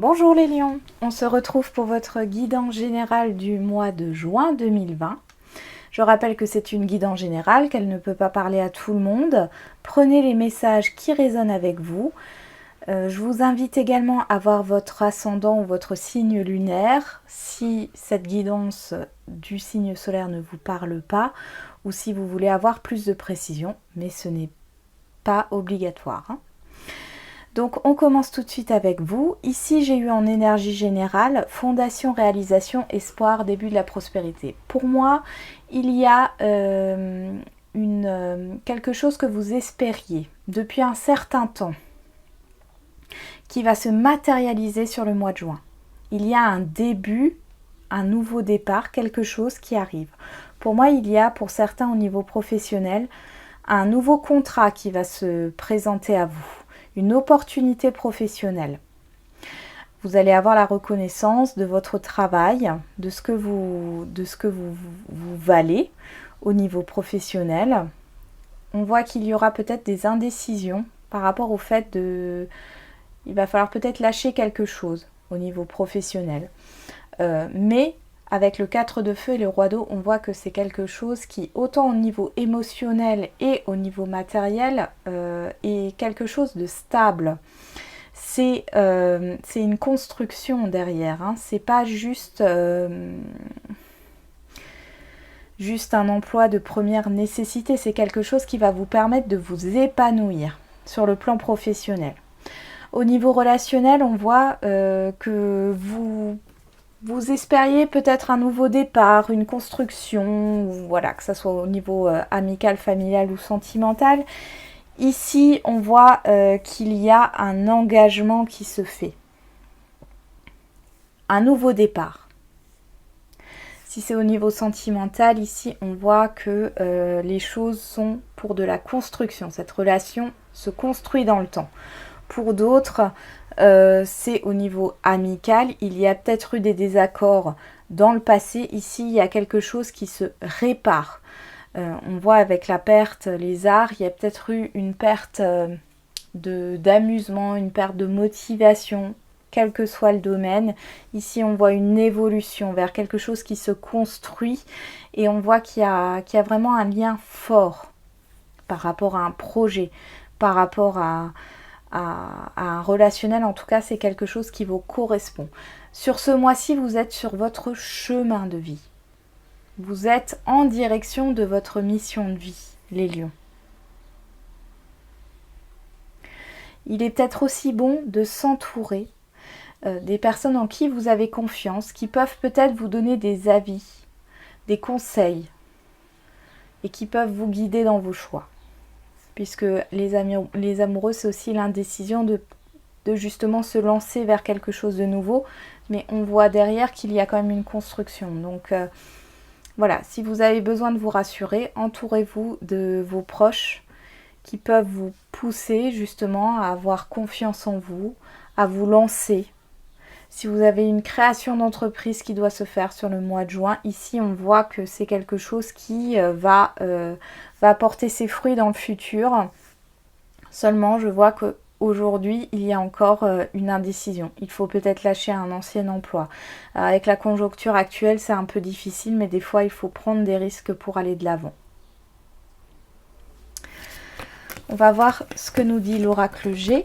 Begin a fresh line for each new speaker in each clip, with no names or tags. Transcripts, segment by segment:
Bonjour les lions, on se retrouve pour votre guidance générale du mois de juin 2020. Je rappelle que c'est une guidance générale, qu'elle ne peut pas parler à tout le monde. Prenez les messages qui résonnent avec vous. Je vous invite également à voir votre ascendant ou votre signe lunaire, si cette guidance du signe solaire ne vous parle pas, ou si vous voulez avoir plus de précision, mais ce n'est pas obligatoire. Donc on commence tout de suite avec vous. Ici j'ai eu en énergie générale fondation, réalisation, espoir, début de la prospérité. Pour moi, il y a quelque chose que vous espériez depuis un certain temps qui va se matérialiser sur le mois de juin. Il y a un début, un nouveau départ, quelque chose qui arrive. Pour moi, il y a pour certains au niveau professionnel un nouveau contrat qui va se présenter à vous. Une opportunité professionnelle. Vous allez avoir la reconnaissance de votre travail, de ce que vous valez au niveau professionnel. On voit qu'il y aura peut-être des indécisions par rapport au fait de... Il va falloir peut-être lâcher quelque chose au niveau professionnel. Mais avec le 4 de feu et le roi d'eau, on voit que c'est quelque chose qui, autant au niveau émotionnel et au niveau matériel, est quelque chose de stable. C'est une construction derrière, hein. C'est pas juste un emploi de première nécessité, c'est quelque chose qui va vous permettre de vous épanouir sur le plan professionnel. Au niveau relationnel, on voit que vous espériez peut-être un nouveau départ, une construction, ou voilà, que ce soit au niveau amical, familial ou sentimental. Ici, on voit qu'il y a un engagement qui se fait. Un nouveau départ. Si c'est au niveau sentimental, ici, on voit que les choses sont pour de la construction. Cette relation se construit dans le temps. Pour d'autres, c'est au niveau amical. Il y a peut-être eu des désaccords dans le passé. Ici, il y a quelque chose qui se répare. On voit avec la perte, les arts, il y a peut-être eu une perte d'amusement, une perte de motivation, quel que soit le domaine. Ici, on voit une évolution vers quelque chose qui se construit et on voit qu'il y a vraiment un lien fort par rapport à un projet, par rapport à un relationnel. En tout cas, c'est quelque chose qui vous correspond. Sur ce mois-ci, vous êtes sur votre chemin de vie. Vous êtes en direction de votre mission de vie, les lions. Il est peut-être aussi bon de s'entourer des personnes en qui vous avez confiance, qui peuvent peut-être vous donner des avis, des conseils, et qui peuvent vous guider dans vos choix. Puisque les amoureux, c'est aussi l'indécision de justement se lancer vers quelque chose de nouveau, mais on voit derrière qu'il y a quand même une construction. Donc voilà, si vous avez besoin de vous rassurer, entourez-vous de vos proches qui peuvent vous pousser justement à avoir confiance en vous, à vous lancer. Si vous avez une création d'entreprise qui doit se faire sur le mois de juin, ici on voit que c'est quelque chose qui va porter ses fruits dans le futur. Seulement, je vois qu'aujourd'hui, il y a encore une indécision. Il faut peut-être lâcher un ancien emploi. Avec la conjoncture actuelle, c'est un peu difficile, mais des fois, il faut prendre des risques pour aller de l'avant. On va voir ce que nous dit l'oracle G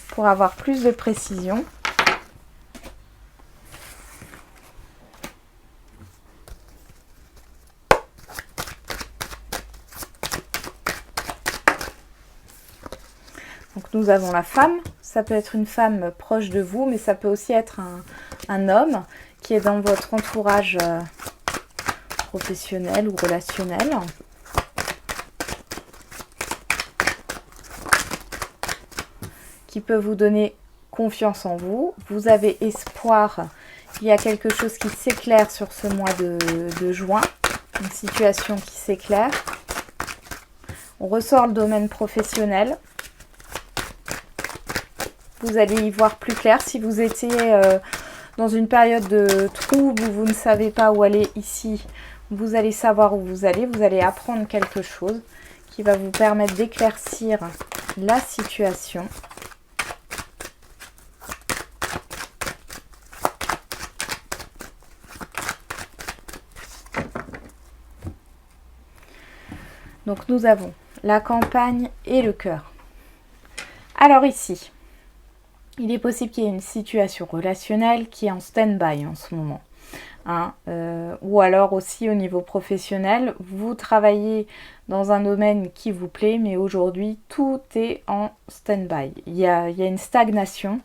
pour avoir plus de précision. Donc nous avons la femme, ça peut être une femme proche de vous, mais ça peut aussi être un homme qui est dans votre entourage professionnel ou relationnel. Qui peut vous donner confiance en vous. Vous avez espoir, il y a quelque chose qui s'éclaire sur ce mois de juin, une situation qui s'éclaire. On ressort le domaine professionnel. Vous allez y voir plus clair. Si vous étiez dans une période de trouble où vous ne savez pas où aller ici, vous allez savoir où vous allez apprendre quelque chose qui va vous permettre d'éclaircir la situation. Donc nous avons la campagne et le cœur. Alors ici, il est possible qu'il y ait une situation relationnelle qui est en stand-by en ce moment. Hein, ou alors aussi au niveau professionnel, vous travaillez dans un domaine qui vous plaît, mais aujourd'hui tout est en stand-by. Il y a une stagnation.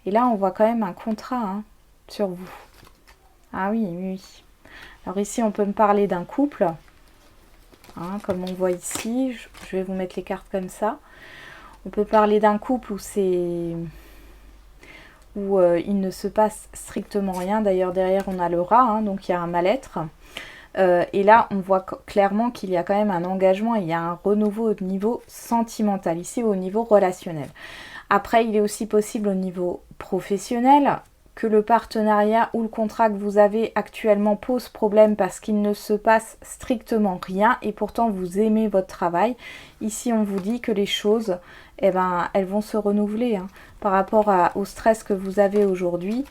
Et là, on voit quand même un contrat hein, sur vous. Ah oui, oui, oui. Alors ici, on peut me parler d'un couple. Hein, comme on voit ici, je vais vous mettre les cartes comme ça. On peut parler d'un couple où il ne se passe strictement rien. D'ailleurs, derrière, on a le rat, hein, donc il y a un mal-être. Et là, on voit clairement qu'il y a quand même un engagement, il y a un renouveau au niveau sentimental, ici au niveau relationnel. Après, il est aussi possible au niveau professionnel que le partenariat ou le contrat que vous avez actuellement pose problème parce qu'il ne se passe strictement rien et pourtant vous aimez votre travail. Ici, on vous dit que les choses, elles vont se renouveler hein. Par rapport au stress que vous avez aujourd'hui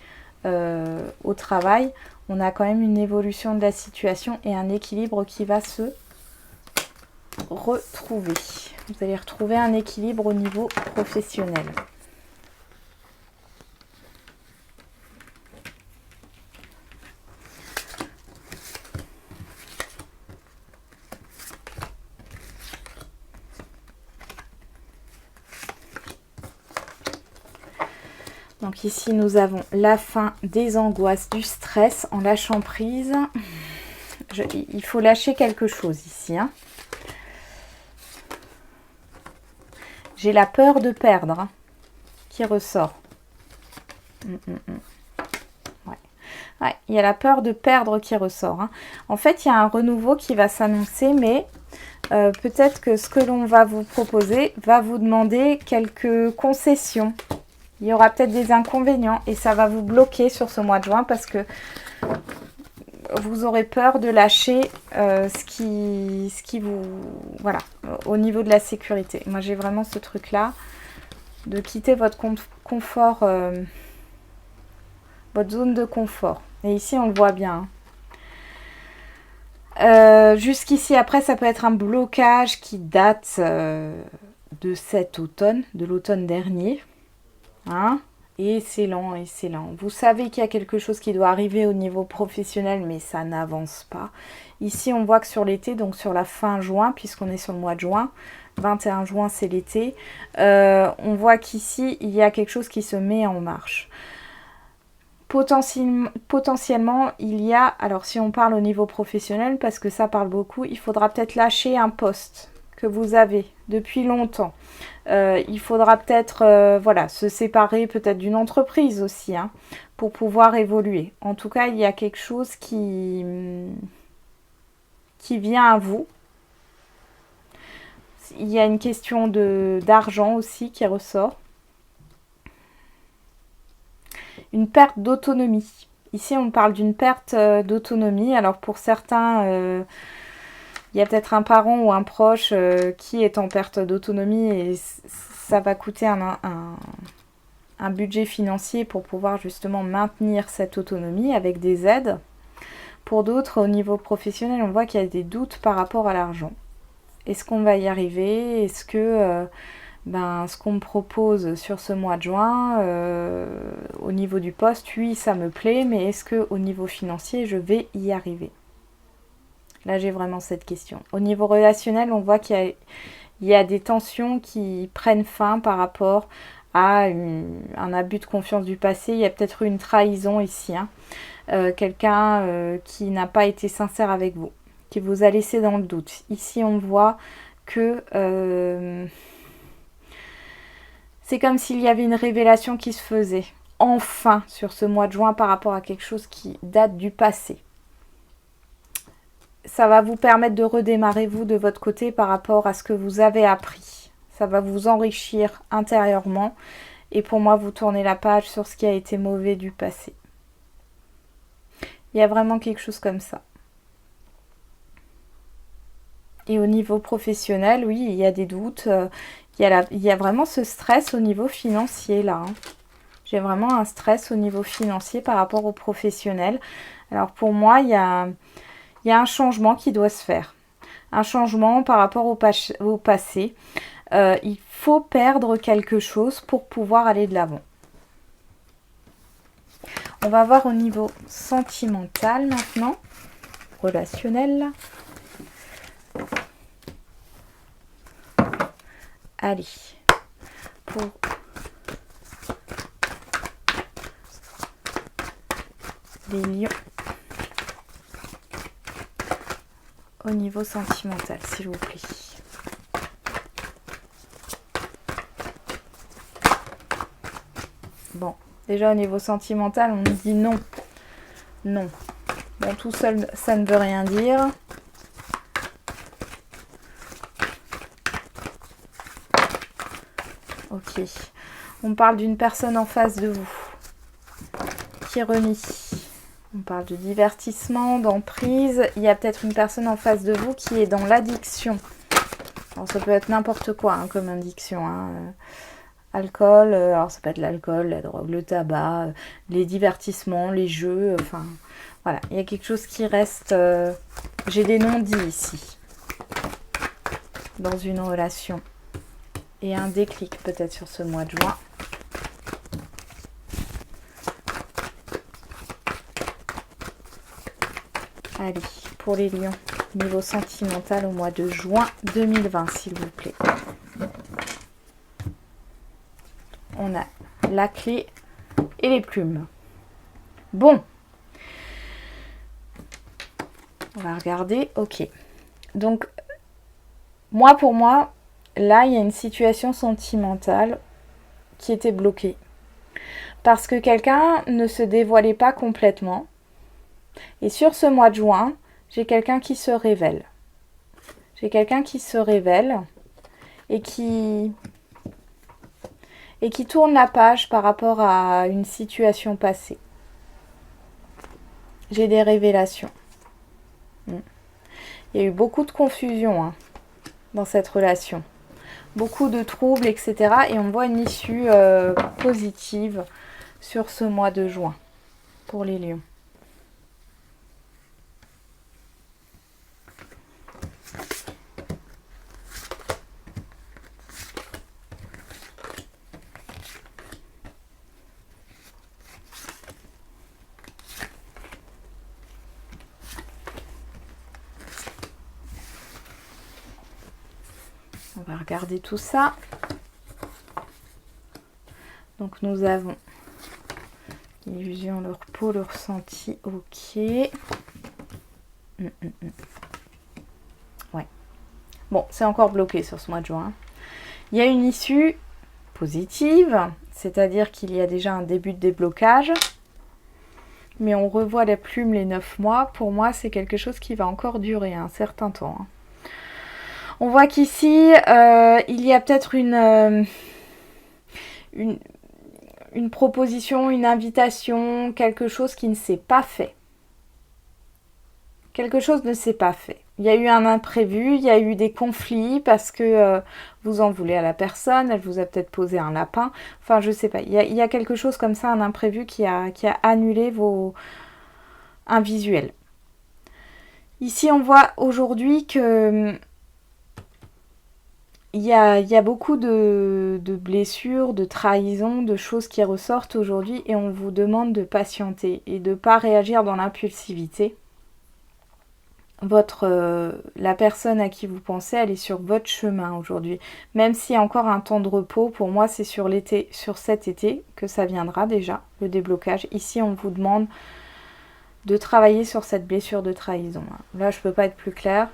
au travail. On a quand même une évolution de la situation et un équilibre qui va se retrouver. Vous allez retrouver un équilibre au niveau professionnel. Donc ici, nous avons la fin des angoisses, du stress en lâchant prise. Il faut lâcher quelque chose ici. Hein. J'ai la peur de perdre hein, qui ressort. Ouais. Ouais, il y a la peur de perdre qui ressort. Hein. En fait, il y a un renouveau qui va s'annoncer, mais peut-être que ce que l'on va vous proposer va vous demander quelques concessions. Il y aura peut-être des inconvénients et ça va vous bloquer sur ce mois de juin parce que vous aurez peur de lâcher ce qui vous... Voilà, au niveau de la sécurité. Moi, j'ai vraiment ce truc-là de quitter votre confort, votre zone de confort. Et ici, on le voit bien. Jusqu'ici, après, ça peut être un blocage qui date de cet automne, de l'automne dernier. Hein, et c'est lent, et c'est lent. Vous savez qu'il y a quelque chose qui doit arriver au niveau professionnel, mais ça n'avance pas. Ici, on voit que sur l'été, donc sur la fin juin, puisqu'on est sur le mois de juin, 21 juin, c'est l'été, on voit qu'ici, il y a quelque chose qui se met en marche. Potentiellement, il y a, alors si on parle au niveau professionnel, parce que ça parle beaucoup, il faudra peut-être lâcher un poste que vous avez depuis longtemps. Il faudra peut-être voilà, se séparer peut-être d'une entreprise aussi hein, pour pouvoir évoluer. En tout cas, il y a quelque chose qui vient à vous. Il y a une question d'argent aussi qui ressort. Une perte d'autonomie. Ici, on parle d'une perte d'autonomie. Alors pour certains... il y a peut-être un parent ou un proche qui est en perte d'autonomie et ça va coûter un budget financier pour pouvoir justement maintenir cette autonomie avec des aides. Pour d'autres, au niveau professionnel, on voit qu'il y a des doutes par rapport à l'argent. Est-ce qu'on va y arriver? Est-ce que ce qu'on me propose sur ce mois de juin, au niveau du poste, oui, ça me plaît, mais est-ce qu'au niveau financier, je vais y arriver? Là, j'ai vraiment cette question. Au niveau relationnel, on voit qu'il y a des tensions qui prennent fin par rapport à un abus de confiance du passé. Il y a peut-être eu une trahison ici. Hein. Quelqu'un qui n'a pas été sincère avec vous, qui vous a laissé dans le doute. Ici, on voit que c'est comme s'il y avait une révélation qui se faisait. Enfin, sur ce mois de juin, par rapport à quelque chose qui date du passé. Ça va vous permettre de redémarrer vous de votre côté par rapport à ce que vous avez appris. Ça va vous enrichir intérieurement. Et pour moi, vous tournez la page sur ce qui a été mauvais du passé. Il y a vraiment quelque chose comme ça. Et au niveau professionnel, oui, il y a des doutes. Il y a vraiment ce stress au niveau financier là. Hein. J'ai vraiment un stress au niveau financier par rapport au professionnel. Alors pour moi, il y a un changement qui doit se faire. un changement par rapport au passé. Il faut perdre quelque chose pour pouvoir aller de l'avant. On va voir au niveau sentimental maintenant, relationnel. Allez, pour les lions, au niveau sentimental, s'il vous plaît. Bon, déjà au niveau sentimental, on nous dit non. Non. Bon, tout seul, ça ne veut rien dire. Ok. On parle d'une personne en face de vous qui renie. On parle de divertissement, d'emprise. Il y a peut-être une personne en face de vous qui est dans l'addiction. Alors ça peut être n'importe quoi hein, comme addiction. Alcool, alors ça peut être l'alcool, la drogue, le tabac, les divertissements, les jeux. Enfin, voilà. Il y a quelque chose qui reste... j'ai des non-dits ici. Dans une relation. Et un déclic peut-être sur ce mois de juin. Allez, pour les lions, niveau sentimental au mois de juin 2020, s'il vous plaît. On a la clé et les plumes. Bon. On va regarder. Ok. Donc, pour moi, là, il y a une situation sentimentale qui était bloquée. Parce que quelqu'un ne se dévoilait pas complètement. Et sur ce mois de juin, j'ai quelqu'un qui se révèle. J'ai quelqu'un qui se révèle et qui tourne la page par rapport à une situation passée. J'ai des révélations. Il y a eu beaucoup de confusion dans cette relation. Beaucoup de troubles, etc. Et on voit une issue positive sur ce mois de juin pour les lions. On va regarder tout ça. Donc nous avons l'illusion, le repos, le ressenti, ok. Ouais. Bon, c'est encore bloqué sur ce mois de juin. Il y a une issue positive, c'est-à-dire qu'il y a déjà un début de déblocage. Mais on revoit la plume les 9 mois. Pour moi, c'est quelque chose qui va encore durer un certain temps. On voit qu'ici, il y a peut-être une proposition, une invitation, quelque chose qui ne s'est pas fait. Quelque chose ne s'est pas fait. Il y a eu un imprévu, il y a eu des conflits parce que vous en voulez à la personne, elle vous a peut-être posé un lapin. Enfin, je sais pas. Il y a quelque chose comme ça, un imprévu qui a annulé un visuel. Ici, on voit aujourd'hui que il y a beaucoup de blessures, de trahisons, de choses qui ressortent aujourd'hui et on vous demande de patienter et de ne pas réagir dans l'impulsivité. La personne à qui vous pensez, elle est sur votre chemin aujourd'hui. Même s'il y a encore un temps de repos, pour moi c'est sur cet été que ça viendra déjà, le déblocage. Ici on vous demande de travailler sur cette blessure de trahison. Là je ne peux pas être plus claire.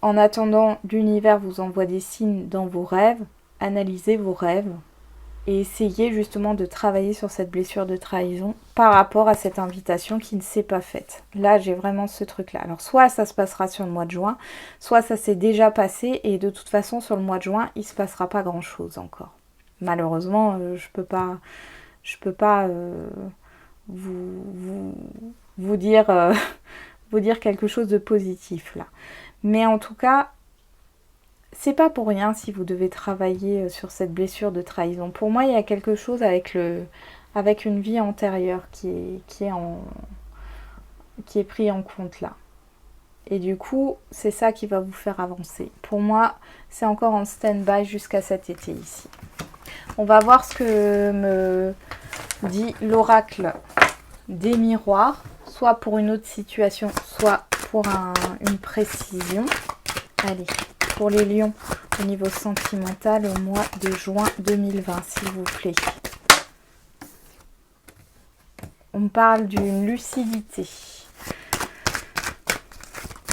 En attendant, l'univers vous envoie des signes dans vos rêves. Analysez vos rêves et essayez justement de travailler sur cette blessure de trahison par rapport à cette invitation qui ne s'est pas faite. Là, j'ai vraiment ce truc-là. Alors, soit ça se passera sur le mois de juin, soit ça s'est déjà passé et de toute façon, sur le mois de juin, il ne se passera pas grand-chose encore. Malheureusement, je peux pas vous dire quelque chose de positif là. Mais en tout cas, c'est pas pour rien si vous devez travailler sur cette blessure de trahison. Pour moi, il y a quelque chose avec une vie antérieure qui est pris en compte là. Et du coup, c'est ça qui va vous faire avancer. Pour moi, c'est encore en stand-by jusqu'à cet été ici. On va voir ce que me dit l'oracle des miroirs, soit pour une autre situation, soit pour une précision. Allez, pour les lions, au niveau sentimental, au mois de juin 2020, s'il vous plaît. On me parle d'une lucidité.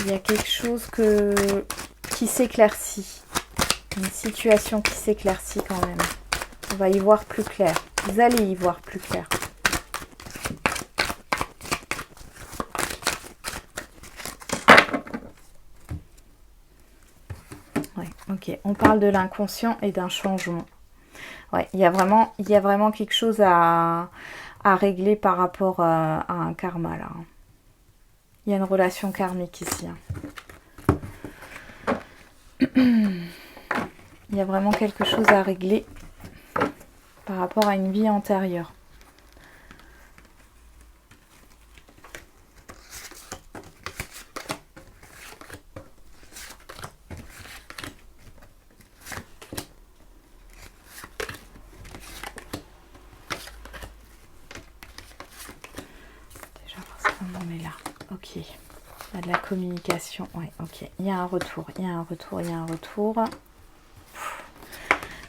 Il y a quelque chose qui s'éclaircit. Une situation qui s'éclaircit quand même. On va y voir plus clair. Vous allez y voir plus clair. Ouais, ok. On parle de l'inconscient et d'un changement. Ouais, il y a vraiment quelque chose à régler par rapport à un karma là. Il y a une relation karmique ici. Il y a vraiment quelque chose à régler par rapport à une vie antérieure. Déjà parce qu'on en est là. Ok. Il y a de la communication. Ouais, ok. Il y a un retour. Il y a un retour. Il y a un retour.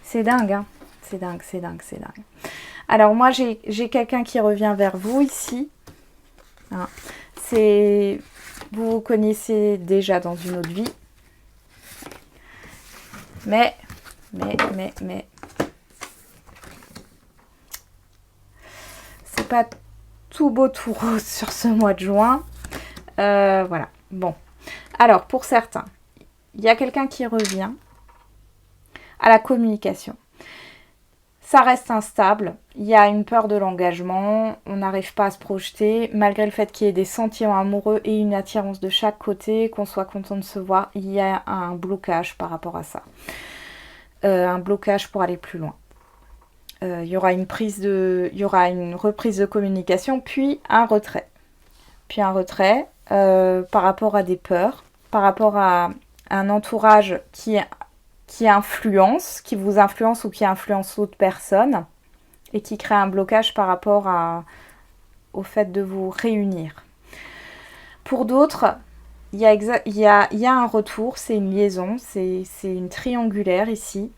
C'est dingue, hein. C'est dingue, c'est dingue, c'est dingue. Alors moi, j'ai quelqu'un qui revient vers vous ici. Hein. Vous vous connaissez déjà dans une autre vie. Mais. C'est pas tout beau, tout rose sur ce mois de juin. Voilà. Bon. Alors, pour certains, il y a quelqu'un qui revient à la communication. Ça reste instable, il y a une peur de l'engagement, on n'arrive pas à se projeter, malgré le fait qu'il y ait des sentiments amoureux et une attirance de chaque côté, qu'on soit content de se voir, il y a un blocage par rapport à ça. Un blocage pour aller plus loin. Il y aura une reprise de communication, puis un retrait. Par rapport à des peurs, par rapport à un entourage qui vous influence ou qui influence d'autres personnes et qui crée un blocage par rapport au fait de vous réunir. Pour d'autres, il y a un retour, c'est une liaison, c'est une triangulaire ici.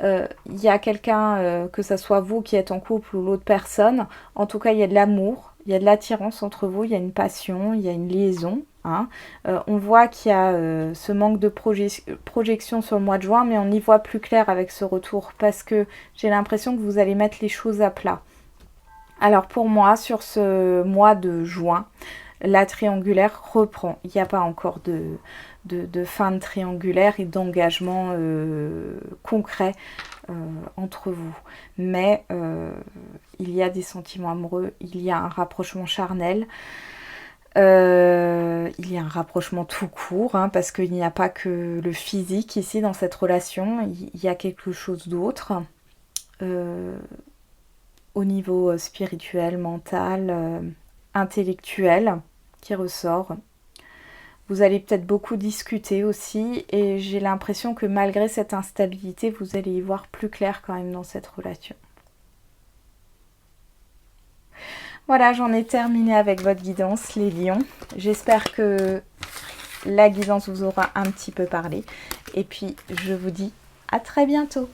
Il y a quelqu'un, que ce soit vous qui êtes en couple ou l'autre personne, en tout cas il y a de l'amour, il y a de l'attirance entre vous, il y a une passion, il y a une liaison. Hein. On voit qu'il y a ce manque de projection sur le mois de juin, mais on y voit plus clair avec ce retour parce que j'ai l'impression que vous allez mettre les choses à plat. Alors pour moi, sur ce mois de juin, la triangulaire reprend. Il n'y a pas encore de fin de triangulaire et d'engagement concret entre vous. Mais il y a des sentiments amoureux, il y a un rapprochement charnel. Il y a un rapprochement tout court, hein, parce qu'il n'y a pas que le physique ici dans cette relation, il y a quelque chose d'autre au niveau spirituel, mental, intellectuel qui ressort. Vous allez peut-être beaucoup discuter aussi et j'ai l'impression que malgré cette instabilité, vous allez y voir plus clair quand même dans cette relation. Voilà, j'en ai terminé avec votre guidance, les lions. J'espère que la guidance vous aura un petit peu parlé. Et puis, je vous dis à très bientôt.